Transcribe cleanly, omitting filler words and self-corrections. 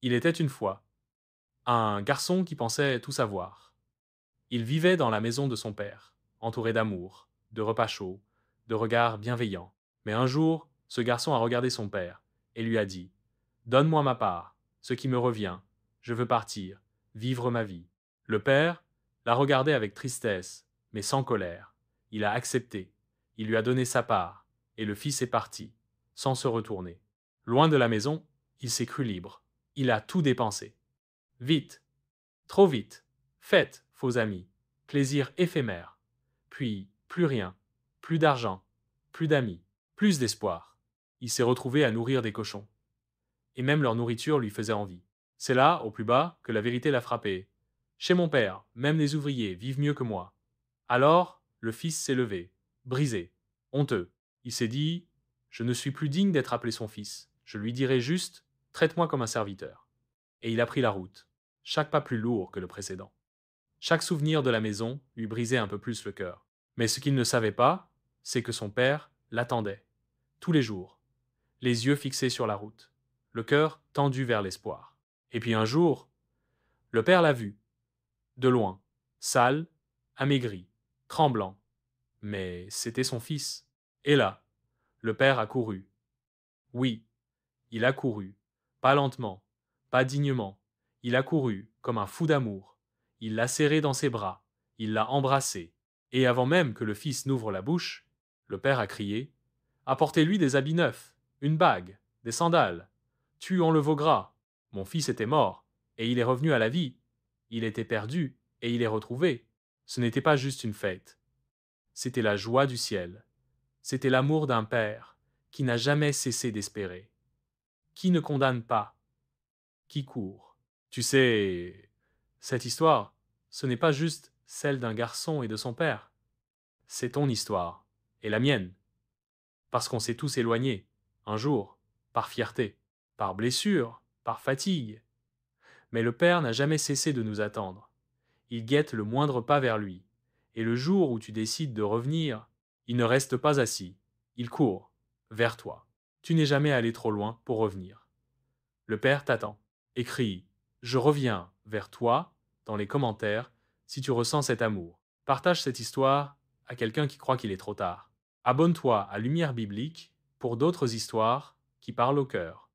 Il était une fois un garçon qui pensait tout savoir. Il vivait dans la maison de son père, entouré d'amour, de repas chauds, de regards bienveillants. Mais un jour, ce garçon a regardé son père et lui a dit: «Donne-moi ma part, ce qui me revient. Je veux partir, vivre ma vie.» Le père l'a regardé avec tristesse, mais sans colère. Il a accepté. Il lui a donné sa part, et le fils est parti, sans se retourner. Loin de la maison, il s'est cru libre. Il a tout dépensé. Vite, trop vite. Fête, faux amis. Plaisir éphémère. Puis, plus rien. Plus d'argent. Plus d'amis. Plus d'espoir. Il s'est retrouvé à nourrir des cochons. Et même leur nourriture lui faisait envie. C'est là, au plus bas, que la vérité l'a frappé. Chez mon père, même les ouvriers vivent mieux que moi. Alors, le fils s'est levé, brisé, honteux. Il s'est dit: je ne suis plus digne d'être appelé son fils. Je lui dirai juste: traite-moi comme un serviteur. Et il a pris la route, chaque pas plus lourd que le précédent. Chaque souvenir de la maison lui brisait un peu plus le cœur. Mais ce qu'il ne savait pas, c'est que son père l'attendait, tous les jours, les yeux fixés sur la route, le cœur tendu vers l'espoir. Et puis un jour, le père l'a vu, de loin, sale, amaigri, tremblant. Mais c'était son fils. Et là, le père a couru. Oui, il a couru. Pas lentement, pas dignement. Il a couru comme un fou d'amour. Il l'a serré dans ses bras. Il l'a embrassé. Et avant même que le fils n'ouvre la bouche, le père a crié: apportez-lui des habits neufs, une bague, des sandales. Tuons le veau gras. Mon fils était mort, et il est revenu à la vie. Il était perdu, et il est retrouvé. Ce n'était pas juste une fête. C'était la joie du ciel. C'était l'amour d'un père qui n'a jamais cessé d'espérer, qui ne condamne pas, qui court. Tu sais, cette histoire, ce n'est pas juste celle d'un garçon et de son père. C'est ton histoire, et la mienne. Parce qu'on s'est tous éloignés, un jour, par fierté, par blessure, par fatigue. Mais le Père n'a jamais cessé de nous attendre. Il guette le moindre pas vers lui. Et le jour où tu décides de revenir, il ne reste pas assis. Il court, vers toi. Tu n'es jamais allé trop loin pour revenir. Le Père t'attend. Écris: je reviens vers toi dans les commentaires si tu ressens cet amour. Partage cette histoire à quelqu'un qui croit qu'il est trop tard. Abonne-toi à Lumière Biblique pour d'autres histoires qui parlent au cœur.